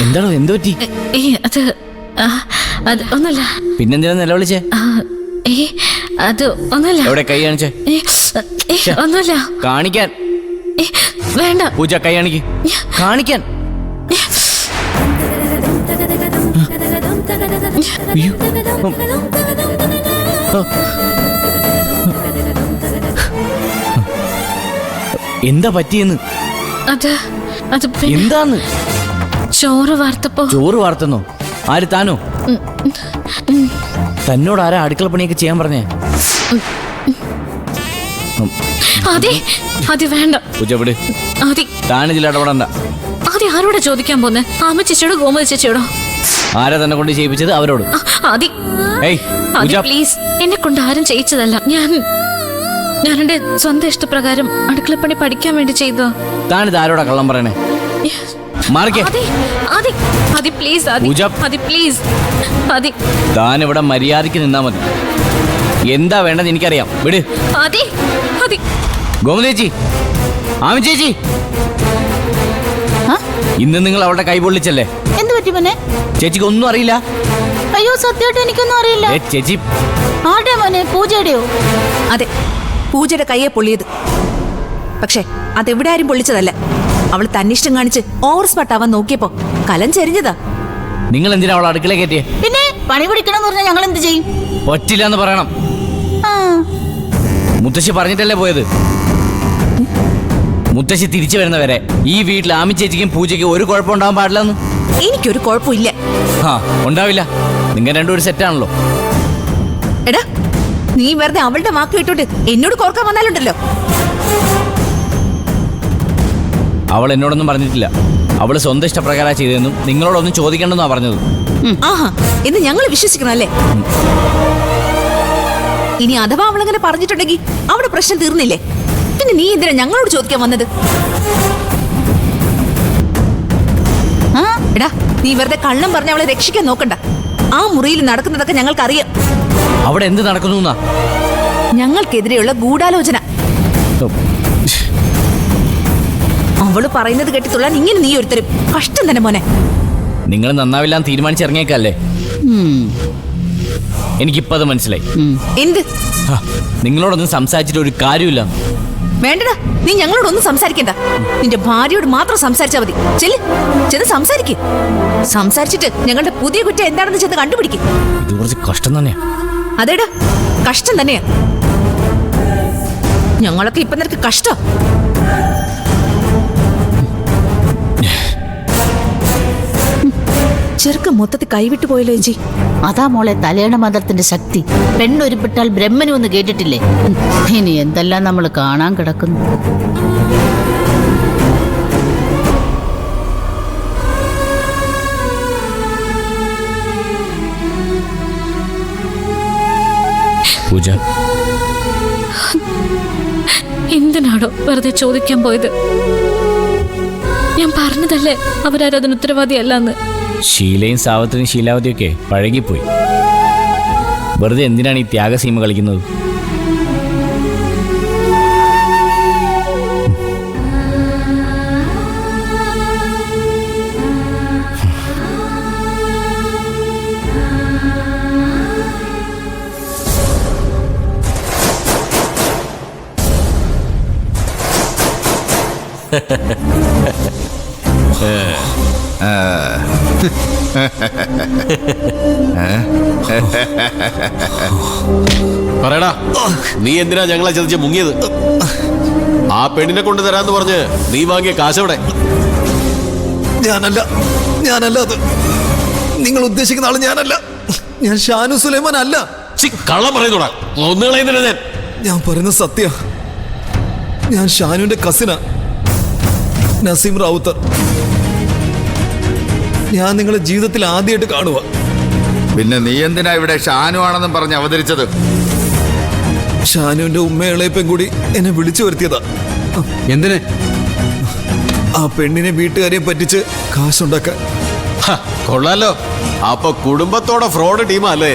എന്താണോ എന്ത് പറ്റി? അത് ഒന്നല്ല. പിന്നെന്തിനാ നിലവിളിച്ചേ? അത് ഒന്നല്ല. എവിടെ കൈ കാണിച്ചേ? ഒന്നല്ല. കാണിക്കാൻ. വേണ്ട പൂജ, കൈ കാണിക്ക്. കാണിക്കാൻ. എന്താ പറ്റിയെന്ന്? എന്താന്ന്? ചോറ് വാർത്തപ്പോ. ചോറ് വാർത്തുന്നോ? ആര്, താനോ? തന്നോട് ആരാ അടുക്കള പണിയൊക്കെ ചെയ്യാൻ പറഞ്ഞേ? അതെ വേണ്ട. പൂജ വിട്. താനിതിൽ ഇടപെടണ്ട. ആരോടാ ചോദിക്കാൻ പോന്നെ? ആമ ചേച്ചിയോടോ ഗോമതി ചേച്ചിയോടോ? ആരാ തന്നെ കൊണ്ട് ചെയ്യിപ്പിച്ചത്? അവരോട്. പ്ലീസ്, എന്നെ കൊണ്ട് ആരും ചെയ്യിച്ചതല്ല. ഞാൻ എന്റെ സ്വന്തം ഇഷ്ടപ്രകാരം അടുക്കളപ്പണി പഠിക്കാൻ വേണ്ടി ചെയ്തോ. താനിത് ആരോടാ കള്ളം പറയണേ? താൻ ഇവിടെ മര്യാദയ്ക്ക് നിന്നാ മതി. എന്താ വേണ്ടെന്ന് എനിക്കറിയാം. വിട്. ഗോമതി ചേച്ചി, ആമി ചേച്ചി, ഇന്ന് നിങ്ങൾ അവളുടെ കൈ പൊള്ളിച്ചല്ലേ? എന്ത് പറ്റി മോനെ? ചേച്ചിക്ക് ഒന്നും അറിയില്ല? അയ്യോ, സത്യമായിട്ട് എനിക്കൊന്നും അറിയില്ല. ചേച്ചി, ആരുടെ മോനെ? പൂജയുടെയോ? അതെ, പൂജയുടെ കയ്യെ പൊള്ളിയത്. പക്ഷെ അതെവിടെ ആരും പൊള്ളിച്ചതല്ല. അവൾ തന്നിഷ്ടം കാണിച്ച് ഓവർ സ്മാർട്ട് ആവാൻ നോക്കിയപ്പോ കലം ചെരിഞ്ഞതാ. നിങ്ങൾ എന്തിനാ അവളെ അടുക്കള കയറ്റിയേ? പിന്നെ പണി പിടിക്കണം പറഞ്ഞാൽ ഞങ്ങൾ എന്ത് ചെയ്യും? പറ്റില്ല എന്ന് പറയണം. മുത്തശ്ശി പറഞ്ഞിട്ടല്ലേ പോയത്? മുത്തശ്ശി തിരിച്ചു വരുന്നവരെ ഈ വീട്ടിൽ ആമി ചേച്ചിക്കും പൂജയ്ക്കും ഒരു കുഴപ്പം ഉണ്ടാവാൻ പാടില്ലെന്ന്. എനിക്കൊരു കുഴപ്പമില്ല. ഉണ്ടാവില്ല. നിങ്ങൾ രണ്ടും ഒരു സെറ്റാണല്ലോ. എടാ, നീ വെറുതെ അവളുടെ വാക്ക് കേട്ടോട്ട് എന്നോട് കോർക്കാൻ വന്നാലുണ്ടല്ലോ. അവൾ എന്നോടൊന്നും പറഞ്ഞിട്ടില്ല. അവള് സ്വന്തം ഇഷ്ടപ്രകാരം ചെയ്തെന്നും നിങ്ങളോടൊന്നും ചോദിക്കണ്ടെന്നാ പറഞ്ഞത്. ആഹാ, എന്ന് ഞങ്ങൾ വിശ്വസിക്കണം അല്ലേ? ഇനി അഥവാ അവളങ്ങനെ പറഞ്ഞിട്ടുണ്ടെങ്കിൽ അവിടെ പ്രശ്നം തീർന്നില്ലേ? പിന്നെ നീ എന്തിനാ ഞങ്ങളോട് ചോദിക്കാൻ വന്നത്? എടാ, നീ വെറുതെ കള്ളം പറഞ്ഞ അവളെ രക്ഷിക്കാൻ നോക്കണ്ട. ആ മുറിയിൽ നടക്കുന്നതൊക്കെ ഞങ്ങൾക്കറിയാം. അവിടെ എന്ത് നടക്കുന്നു? ഞങ്ങൾക്കെതിരെയുള്ള ഗൂഢാലോചന. അവള് പറയുന്നത് കേട്ടിട്ടുള്ള ഇങ്ങനെ നീ ഒരുത്തരും കഷ്ടം തന്നെ മോനെ. നിങ്ങൾ നന്നാവില്ലാന്ന് തീരുമാനിച്ചിറങ്ങിയേക്കല്ലേ? എനിക്കിപ്പോ അത് മനസ്സിലായി. എന്ത്? നിങ്ങളോടൊന്നും സംസാരിച്ചിട്ട് ഒരു കാര്യമില്ല. വേണ്ടടാ, നീ ഞങ്ങളോടൊന്നും സംസാരിക്കണ്ട. നിന്റെ ഭാര്യയോട് മാത്രം സംസാരിച്ചാ മതി. ചെന്ന് സംസാരിക്ക്. സംസാരിച്ചിട്ട് ഞങ്ങളുടെ പുതിയ കുറ്റം എന്താണെന്ന് ചെന്ന് കണ്ടുപിടിക്കും. ഇത് കുറച്ച് കഷ്ടം തന്നെയാ. അതേടാ, കഷ്ടം തന്നെയാ. ഞങ്ങളൊക്കെ ഇപ്പൊ നിനക്ക് കഷ്ടം. ചെറുക്ക മൊത്തത്തിൽ കൈവിട്ടു പോയല്ലോ ചേച്ചി. അതാ മോളെ തലയണ മന്ത്രത്തിന്റെ ശക്തി. പെണ്ണൊരുപ്പെട്ടാൽ ബ്രഹ്മനും ഒന്ന് കേട്ടിട്ടില്ലേ? ഇനി എന്തെല്ലാം നമ്മൾ കാണാൻ കിടക്കുന്നു. പൂജ, എന്തിനാണോ വെറുതെ ചോദിക്കാൻ പോയത്? ഞാൻ പറഞ്ഞതല്ലേ അവരാരും അതിന് ഉത്തരവാദിയല്ലെന്ന്. ശീലയും സാവത്രിയും ശീലാവതിയൊക്കെ പഴകിപ്പോയി. വെറുതെ എന്തിനാണ് ഈ ത്യാഗസീമ കളിക്കുന്നത്? പറയടാ, നീ എന്തിനാ ഞങ്ങളെ ചതിച്ച് മുങ്ങിയത്? ആ പെണ്ണിനെ കൊണ്ട് തരാന്ന് പറഞ്ഞ് നീ വാങ്ങിയ കാശവിടെ? ഞാനല്ല അത്. നിങ്ങൾ ഉദ്ദേശിക്കുന്ന ആള് ഞാനല്ല. ഞാൻ ഷാനു സുലൈമാൻ അല്ല. കള്ളം പറയുന്നോടാ. ഒന്നുകളെ ഞാൻ പറയുന്ന സത്യ. ഞാൻ ഷാനുവിന്റെ കസിനാ, നസീം റാവുത്തർ. ഞാൻ നിങ്ങളെ ജീവിതത്തിൽ ആദ്യമായിട്ട് കാണുക. പിന്നെ നീ എന്തിനാ ഇവിടെ ഷാനു ആണെന്നും പറഞ്ഞ് അവതരിച്ചത്? ഷാനുവിന്റെ ഉമ്മയിളയപ്പം കൂടി എന്നെ വിളിച്ചു വരുത്തിയതാ. എന്തിന്? ആ പെണ്ണിനെ വീട്ടുകാരെ പറ്റിച്ച് കാശുണ്ടാക്കാൻ. കൊള്ളാലോ. അപ്പൊ കുടുംബത്തോടെ ഫ്രോഡ് ടീമാ അല്ലേ?